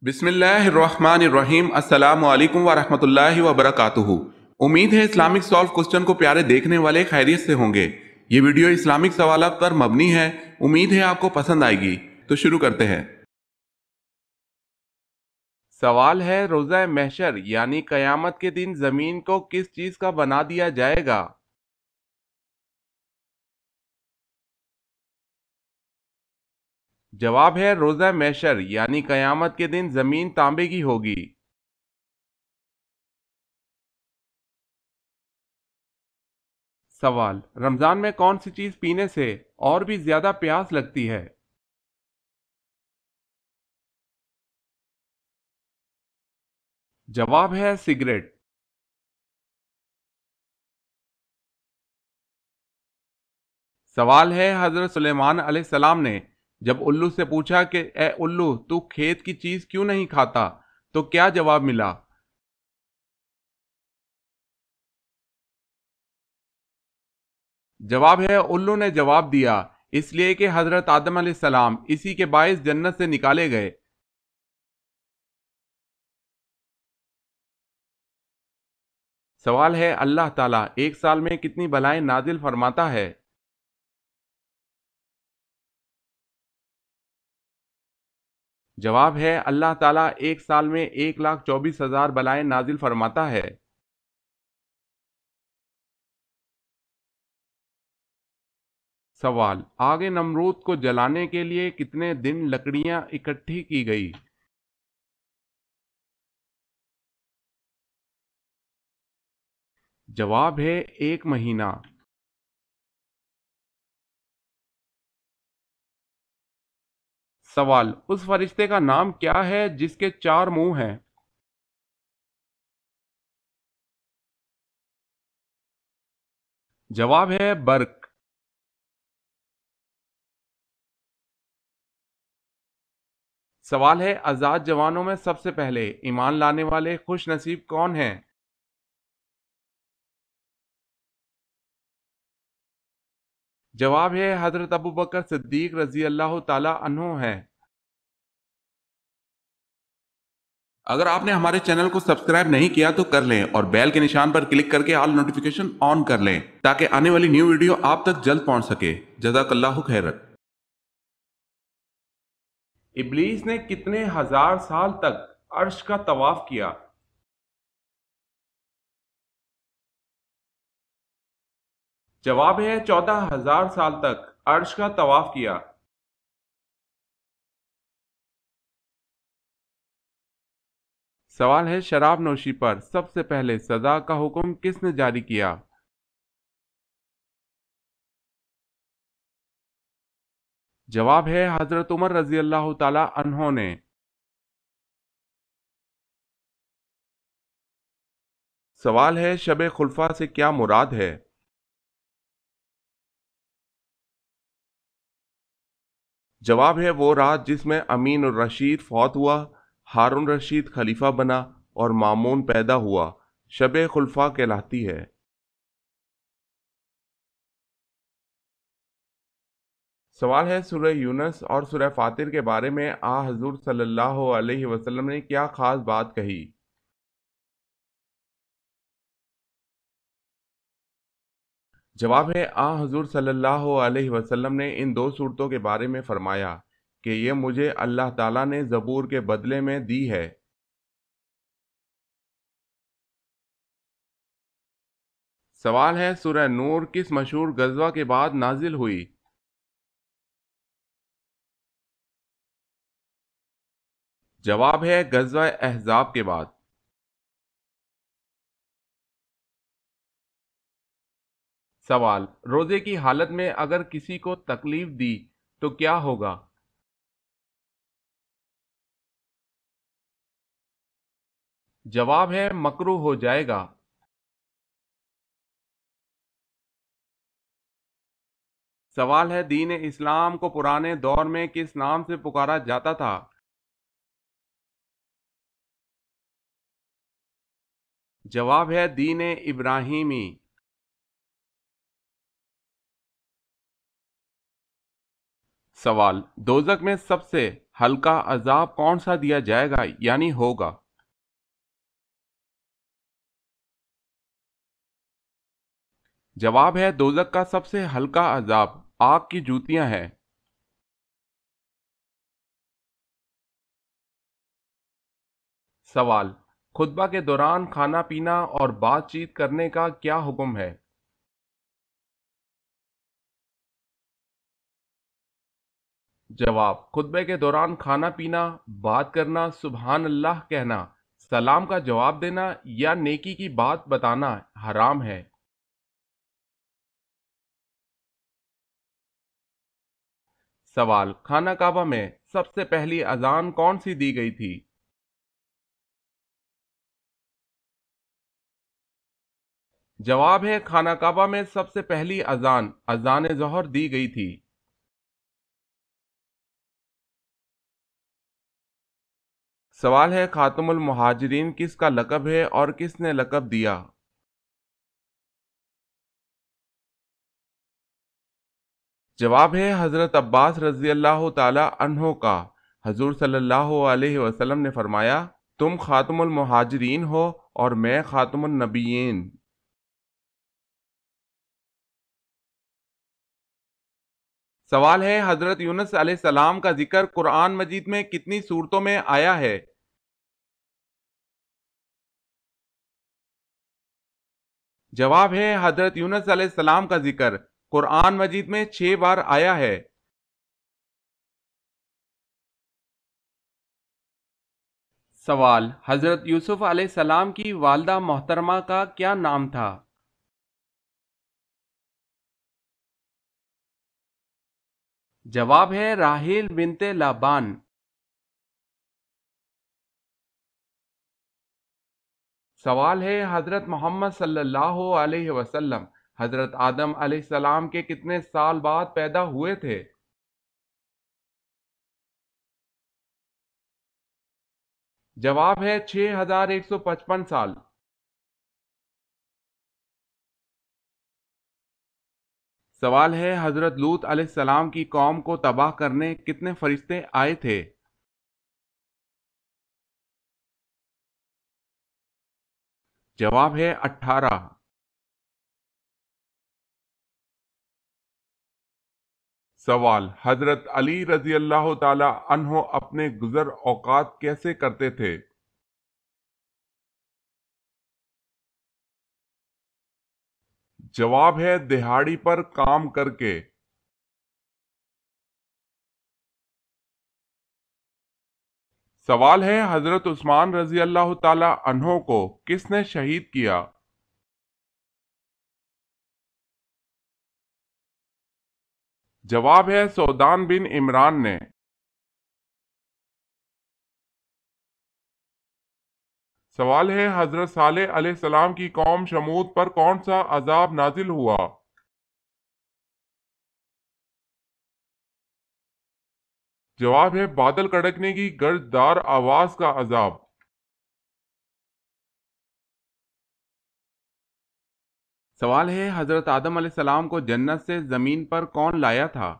بسم اللہ الرحمن الرحیم، السلام علیکم ورحمۃ اللہ وبرکاتہ۔ امید ہے اسلامک سالو کوسچن کو پیارے دیکھنے والے خیریت سے ہوں گے۔ یہ ویڈیو اسلامک سوالات پر مبنی ہے، امید ہے آپ کو پسند آئے گی۔ تو شروع کرتے ہیں۔ سوال ہے، روزہ محشر یعنی قیامت کے دن زمین کو کس چیز کا بنا دیا جائے گا؟ جواب ہے روزہ محشر یعنی قیامت کے دن زمین تانبے کی ہوگی۔ سوال، رمضان میں کون سی چیز پینے سے اور بھی زیادہ پیاس لگتی ہے؟ جواب ہے سگریٹ۔ سوال ہے، حضرت سلیمان علیہ السلام نے جب الو سے پوچھا کہ اے الو تو کھیت کی چیز کیوں نہیں کھاتا تو کیا جواب ملا؟ جواب ہے، الو نے جواب دیا اس لیے کہ حضرت آدم علیہ السلام اسی کے باعث جنت سے نکالے گئے۔ سوال ہے، اللہ تعالیٰ ایک سال میں کتنی بلائیں نازل فرماتا ہے؟ جواب ہے، اللہ تعالیٰ ایک سال میں 1,24,000 بلائیں نازل فرماتا ہے۔ سوال، آگ نمرود کو جلانے کے لیے کتنے دن لکڑیاں اکٹھی کی گئی؟ جواب ہے 1 مہینہ۔ سوال، اس فرشتے کا نام کیا ہے جس کے 4 منہ ہیں؟ جواب ہے برق۔ سوال ہے، آزاد جوانوں میں سب سے پہلے ایمان لانے والے خوش نصیب کون ہیں؟ جواب ہے حضرت ابوبکر صدیق رضی اللہ تعالی عنہ ہیں۔ اگر آپ نے ہمارے چینل کو سبسکرائب نہیں کیا تو کر لیں اور بیل کے نشان پر کلک کر کے آل نوٹیفیکیشن آن کر لیں تاکہ آنے والی نیو ویڈیو آپ تک جلد پہنچ سکے۔ جزاک اللہ خیرت۔ ابلیس نے کتنے ہزار سال تک عرش کا طواف کیا؟ جواب ہے 14,000 سال تک عرش کا طواف کیا۔ سوال ہے، شراب نوشی پر سب سے پہلے سزا کا حکم کس نے جاری کیا؟ جواب ہے حضرت عمر رضی اللہ تعالی عنہ نے۔ سوال ہے، شب خلفاء سے کیا مراد ہے؟ جواب ہے وہ رات جس میں امین الرشید فوت ہوا، ہارون رشید خلیفہ بنا اور مامون پیدا ہوا، شب خلفاء کہلاتی ہے۔ سوال ہے، سورہ یونس اور سورہ فاطر کے بارے میں حضور صلی اللہ علیہ وسلم نے کیا خاص بات کہی؟ جواب ہے، حضور صلی اللہ علیہ وسلم نے ان 2 صورتوں کے بارے میں فرمایا کہ یہ مجھے اللہ تعالیٰ نے زبور کے بدلے میں دی ہے۔ سوال ہے، سورہ نور کس مشہور غزوہ کے بعد نازل ہوئی؟ جواب ہے غزوہ احزاب کے بعد۔ سوال، روزے کی حالت میں اگر کسی کو تکلیف دی تو کیا ہوگا؟ جواب ہے مکروہ ہو جائے گا۔ سوال ہے، دین اسلام کو پرانے دور میں کس نام سے پکارا جاتا تھا؟ جواب ہے دین ابراہیمی۔ سوال، دوزخ میں سب سے ہلکا عذاب کون سا دیا جائے گا یعنی ہوگا؟ جواب ہے دوزخ کا سب سے ہلکا عذاب آگ کی جوتیاں ہیں۔ سوال، خطبہ کے دوران کھانا پینا اور بات چیت کرنے کا کیا حکم ہے؟ جواب، خطبے کے دوران کھانا پینا، بات کرنا، سبحان اللہ کہنا، سلام کا جواب دینا یا نیکی کی بات بتانا حرام ہے۔ سوال، خانہ کعبہ میں سب سے پہلی اذان کون سی دی گئی تھی؟ جواب ہے خانہ کعبہ میں سب سے پہلی اذان اذان ظہر دی گئی تھی۔ سوال ہے خاتم المہاجرین کس کا لقب ہے اور کس نے لقب دیا؟ جواب ہے حضرت عباس رضی اللہ تعالی عنہ کا۔ حضور صلی اللہ علیہ وسلم نے فرمایا، تم خاتم المہاجرین ہو اور میں خاتم النبیین۔ سوال ہے حضرت یونس علیہ السلام کا ذکر قرآن مجید میں کتنی صورتوں میں آیا ہے؟ جواب ہے حضرت یونس علیہ السلام کا ذکر قرآن مجید میں 6 بار آیا ہے۔ سوال، حضرت یوسف علیہ السلام کی والدہ محترمہ کا کیا نام تھا؟ جواب ہے راحیل بنت لابان۔ سوال ہے حضرت محمد صلی اللہ علیہ وسلم حضرت آدم علیہ السلام کے کتنے سال بعد پیدا ہوئے تھے؟ جواب ہے 6155 سال۔ سوال ہے حضرت لوط علیہ السلام کی قوم کو تباہ کرنے کتنے فرشتے آئے تھے؟ جواب ہے 18۔ سوال، حضرت علی رضی اللہ تعالی عنہ اپنے گزر اوقات کیسے کرتے تھے؟ جواب ہے دہاڑی پر کام کر کے۔ سوال ہے حضرت عثمان رضی اللہ تعالی عنہ کو کس نے شہید کیا؟ جواب ہے سعدان بن عمران نے۔ سوال ہے حضرت صالح علیہ السلام کی قوم شمود پر کون سا عذاب نازل ہوا؟ جواب ہے بادل کڑکنے کی گرجدار آواز کا عذاب۔ سوال ہے حضرت آدم علیہ السلام کو جنت سے زمین پر کون لایا تھا؟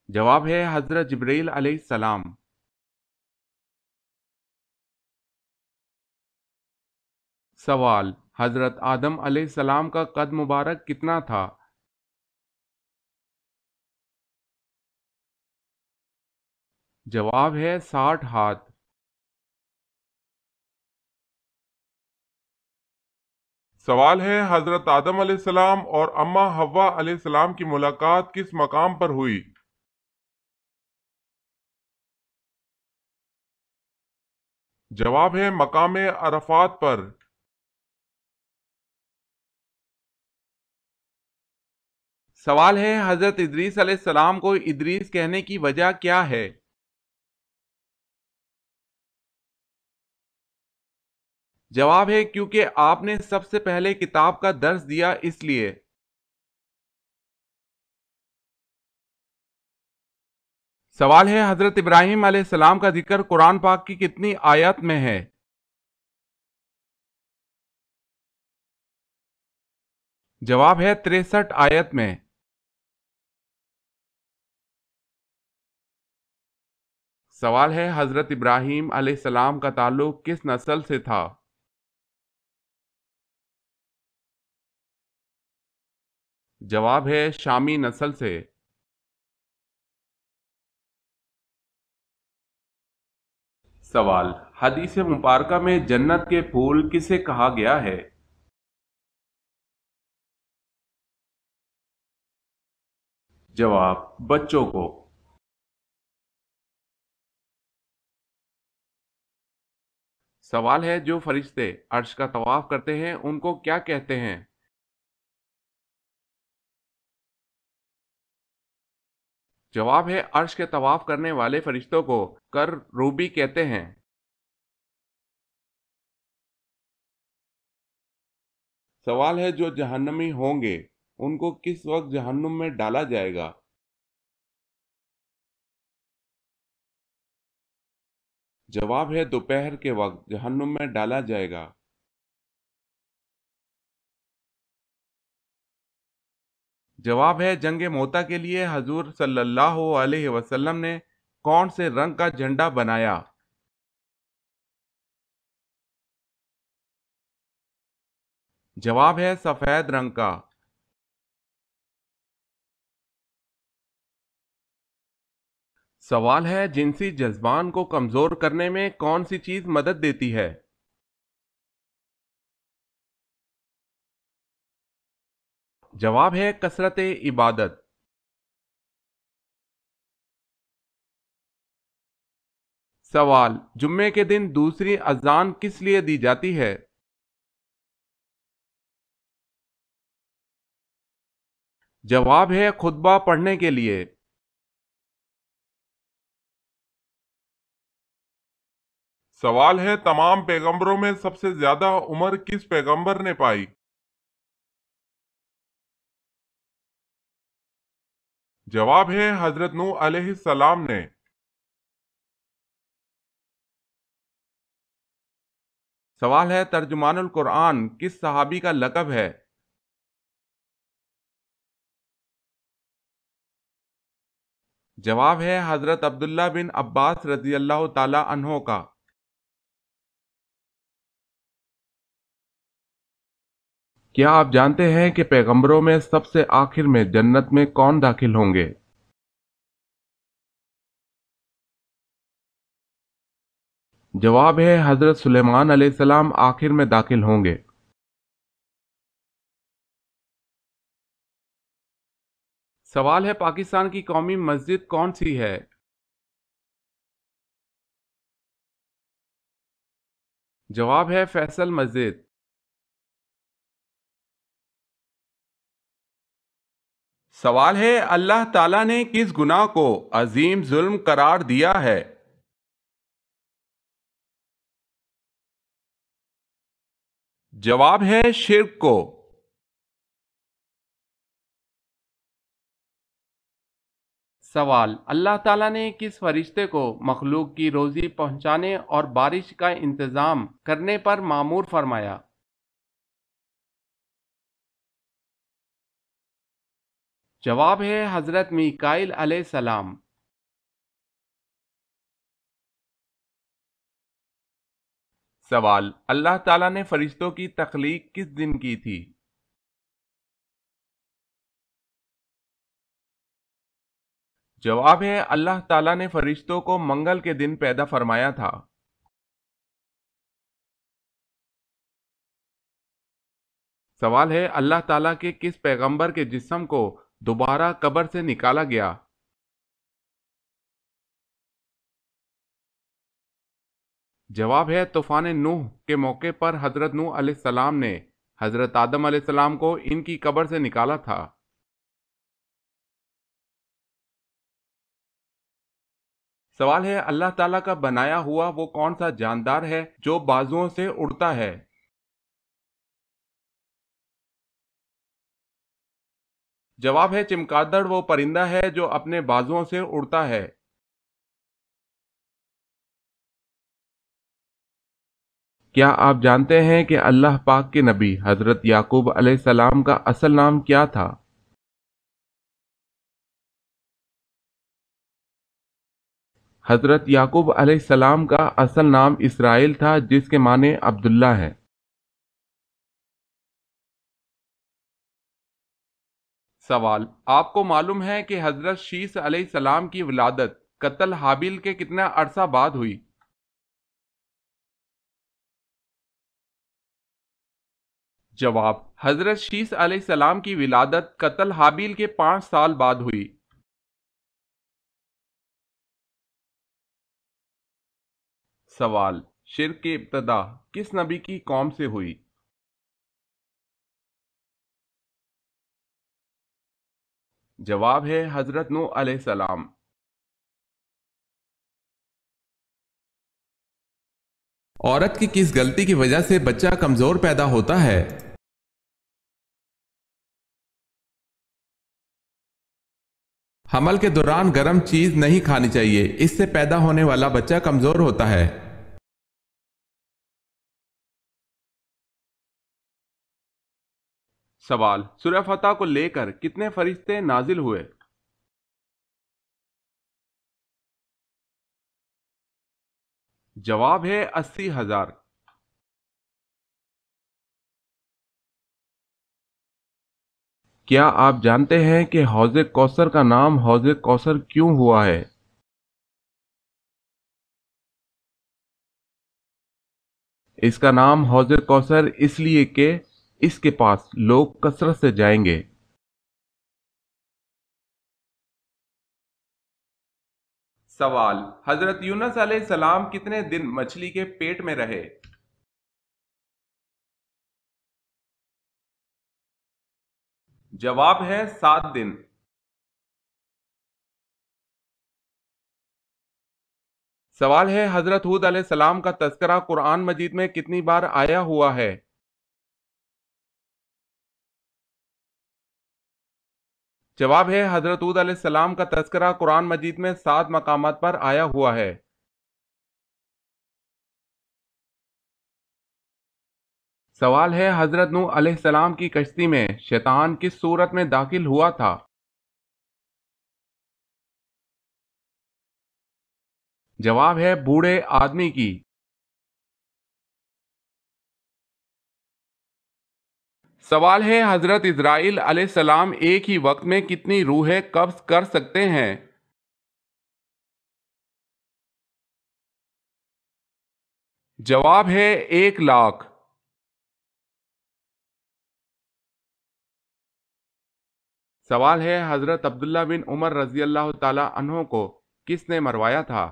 جواب ہے حضرت جبرائیل علیہ السلام۔ سوال، حضرت آدم علیہ السلام کا قد مبارک کتنا تھا؟ جواب ہے 60 ہاتھ۔ سوال ہے حضرت آدم علیہ السلام اور اماں حوا علیہ السلام کی ملاقات کس مقام پر ہوئی؟ جواب ہے مقام عرفات پر۔ سوال ہے حضرت ادریس علیہ السلام کو ادریس کہنے کی وجہ کیا ہے؟ جواب ہے کیونکہ آپ نے سب سے پہلے کتاب کا درس دیا اس لیے۔ سوال ہے حضرت ابراہیم علیہ السلام کا ذکر قرآن پاک کی کتنی آیت میں ہے؟ جواب ہے 63 آیت میں۔ سوال ہے حضرت ابراہیم علیہ السلام کا تعلق کس نسل سے تھا؟ جواب ہے شامی نسل سے۔ سوال، حدیث مبارکہ میں جنت کے پھول کسے کہا گیا ہے؟ جواب، بچوں کو۔ سوال ہے جو فرشتے عرش کا طواف کرتے ہیں ان کو کیا کہتے ہیں؟ جواب ہے عرش کے طواف کرنے والے فرشتوں کو کر روبی کہتے ہیں۔ سوال ہے جو جہنمی ہوں گے ان کو کس وقت جہنم میں ڈالا جائے گا؟ جواب ہے دوپہر کے وقت جہنم میں ڈالا جائے گا۔ جواب ہے جنگ موتا کے لیے حضور صلی اللہ علیہ وسلم نے کون سے رنگ کا جھنڈا بنایا؟ جواب ہے سفید رنگ کا۔ سوال ہے جنسی جذبان کو کمزور کرنے میں کون سی چیز مدد دیتی ہے؟ جواب ہے کثرت عبادت۔ سوال، جمعے کے دن دوسری اذان کس لیے دی جاتی ہے؟ جواب ہے خطبہ پڑھنے کے لیے۔ سوال ہے تمام پیغمبروں میں سب سے زیادہ عمر کس پیغمبر نے پائی؟ جواب ہے حضرت نوح علیہ السلام نے۔ سوال ہے ترجمان القرآن کس صحابی کا لقب ہے؟ جواب ہے حضرت عبداللہ بن عباس رضی اللہ تعالی عنہ کا۔ کیا آپ جانتے ہیں کہ پیغمبروں میں سب سے آخر میں جنت میں کون داخل ہوں گے؟ جواب ہے حضرت سلیمان علیہ السلام آخر میں داخل ہوں گے۔ سوال ہے پاکستان کی قومی مسجد کون سی ہے؟ جواب ہے فیصل مسجد۔ سوال ہے اللہ تعالیٰ نے کس گناہ کو عظیم ظلم قرار دیا ہے؟ جواب ہے شرک کو۔ سوال، اللہ تعالیٰ نے کس فرشتے کو مخلوق کی روزی پہنچانے اور بارش کا انتظام کرنے پر مامور فرمایا؟ جواب ہے حضرت میکائیل علیہ السلام۔ سوال، اللہ تعالیٰ نے فرشتوں کی تخلیق کس دن کی تھی؟ جواب ہے اللہ تعالیٰ نے فرشتوں کو منگل کے دن پیدا فرمایا تھا۔ سوال ہے اللہ تعالیٰ کے کس پیغمبر کے جسم کو دوبارہ قبر سے نکالا گیا؟ جواب ہے طوفان نوح کے موقع پر حضرت نوح علیہ السلام نے حضرت آدم علیہ السلام کو ان کی قبر سے نکالا تھا۔ سوال ہے اللہ تعالیٰ کا بنایا ہوا وہ کون سا جاندار ہے جو بازوؤں سے اڑتا ہے؟ جواب ہے چمگادڑ وہ پرندہ ہے جو اپنے بازوؤں سے اڑتا ہے۔ کیا آپ جانتے ہیں کہ اللہ پاک کے نبی حضرت یعقوب علیہ السلام کا اصل نام کیا تھا؟ حضرت یعقوب علیہ السلام کا اصل نام اسرائیل تھا جس کے معنی عبداللہ ہے۔ سوال: آپ کو معلوم ہے کہ حضرت شیث علیہ السلام کی ولادت قتل حابیل کے کتنا عرصہ بعد ہوئی؟ جواب: حضرت شیث علیہ السلام کی ولادت قتل حابیل کے 5 سال بعد ہوئی۔ سوال: شرک کی ابتدا کس نبی کی قوم سے ہوئی؟ جواب ہے حضرت نوح علیہ السلام۔ عورت کی کس غلطی کی وجہ سے بچہ کمزور پیدا ہوتا ہے؟ حمل کے دوران گرم چیز نہیں کھانی چاہیے، اس سے پیدا ہونے والا بچہ کمزور ہوتا ہے۔ سوال: سورہ فتح کو لے کر کتنے فرشتے نازل ہوئے؟ جواب ہے 80,000۔ کیا آپ جانتے ہیں کہ حوض کوثر کا نام حوض کوثر کیوں ہوا ہے؟ اس کا نام حوض کوثر اس لیے کہ اس کے پاس لوگ کثرت سے جائیں گے۔ سوال: حضرت یونس علیہ السلام کتنے دن مچھلی کے پیٹ میں رہے؟ جواب ہے 7 دن۔ سوال ہے حضرت ہود علیہ السلام کا تذکرہ قرآن مجید میں کتنی بار آیا ہوا ہے؟ جواب ہے حضرت ہود علیہ السلام کا تذکرہ قرآن مجید میں 7 مقامات پر آیا ہوا ہے۔ سوال ہے حضرت نوح علیہ السلام کی کشتی میں شیطان کس صورت میں داخل ہوا تھا؟ جواب ہے بوڑھے آدمی کی۔ سوال ہے حضرت اسرائیل علیہ السلام ایک ہی وقت میں کتنی روحیں قبض کر سکتے ہیں؟ جواب ہے 1,00,000۔ سوال ہے حضرت عبداللہ بن عمر رضی اللہ تعالی عنہ کو کس نے مروایا تھا؟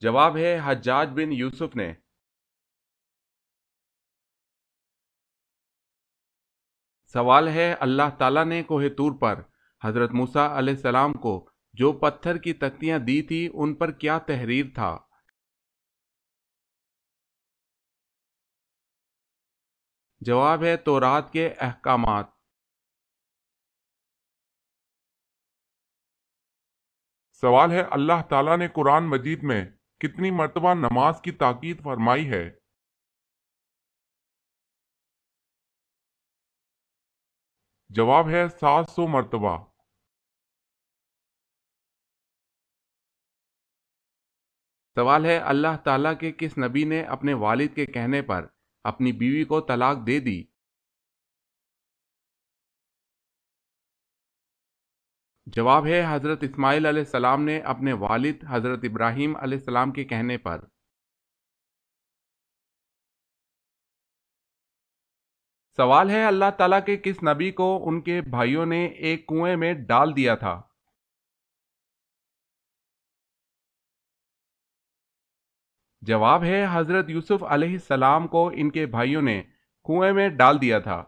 جواب ہے حجاج بن یوسف نے۔ سوال ہے اللہ تعالیٰ نے کوہ طور پر حضرت موسیٰ علیہ السلام کو جو پتھر کی تختیاں دی تھی ان پر کیا تحریر تھا؟ جواب ہے تورات کے احکامات۔ سوال ہے اللہ تعالیٰ نے قرآن مجید میں کتنی مرتبہ نماز کی تاکید فرمائی ہے؟ جواب ہے 700 مرتبہ۔ سوال ہے اللہ تعالیٰ کے کس نبی نے اپنے والد کے کہنے پر اپنی بیوی کو طلاق دے دی؟ جواب ہے حضرت اسماعیل علیہ السلام نے اپنے والد حضرت ابراہیم علیہ السلام کے کہنے پر۔ سوال ہے اللہ تعالیٰ کے کس نبی کو ان کے بھائیوں نے ایک کنویں میں ڈال دیا تھا؟ جواب ہے حضرت یوسف علیہ السلام کو ان کے بھائیوں نے کنویں میں ڈال دیا تھا۔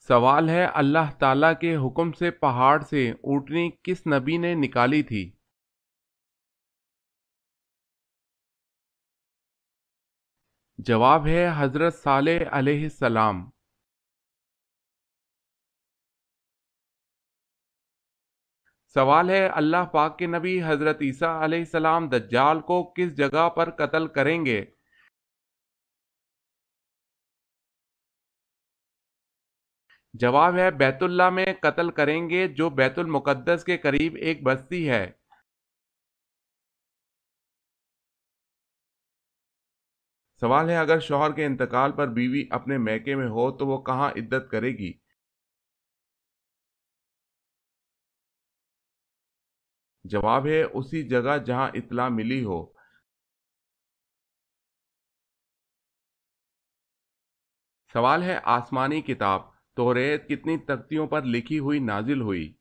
سوال ہے اللہ تعالیٰ کے حکم سے پہاڑ سے اونٹنی کس نبی نے نکالی تھی؟ جواب ہے حضرت صالح علیہ السلام۔ سوال ہے اللہ پاک کے نبی حضرت عیسیٰ علیہ السلام دجال کو کس جگہ پر قتل کریں گے؟ جواب ہے بیت اللہ میں قتل کریں گے جو بیت المقدس کے قریب ایک بستی ہے۔ سوال ہے اگر شوہر کے انتقال پر بیوی اپنے میکے میں ہو تو وہ کہاں عدت کرے گی؟ جواب ہے اسی جگہ جہاں اطلاع ملی ہو۔ سوال ہے آسمانی کتاب توریت کتنی تختیوں پر لکھی ہوئی نازل ہوئی؟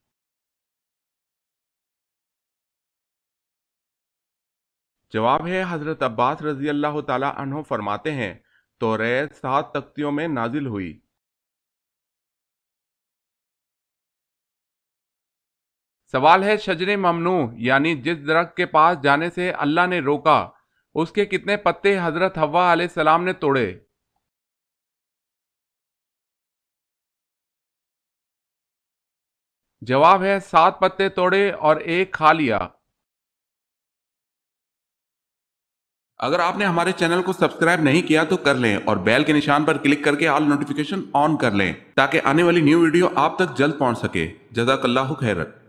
جواب ہے حضرت عباس رضی اللہ تعالی عنہ فرماتے ہیں توریت 7 تختیوں میں نازل ہوئی۔ سوال ہے شجر ممنوع یعنی جس درخت کے پاس جانے سے اللہ نے روکا اس کے کتنے پتے حضرت حوا علیہ السلام نے توڑے؟ جواب ہے 7 پتے توڑے اور ایک کھا لیا۔ اگر آپ نے ہمارے چینل کو سبسکرائب نہیں کیا تو کر لیں اور بیل کے نشان پر کلک کر کے آل نوٹیفیکیشن آن کر لیں تاکہ آنے والی نیو ویڈیو آپ تک جلد پہنچ سکے۔ جزاک اللہ خیرت۔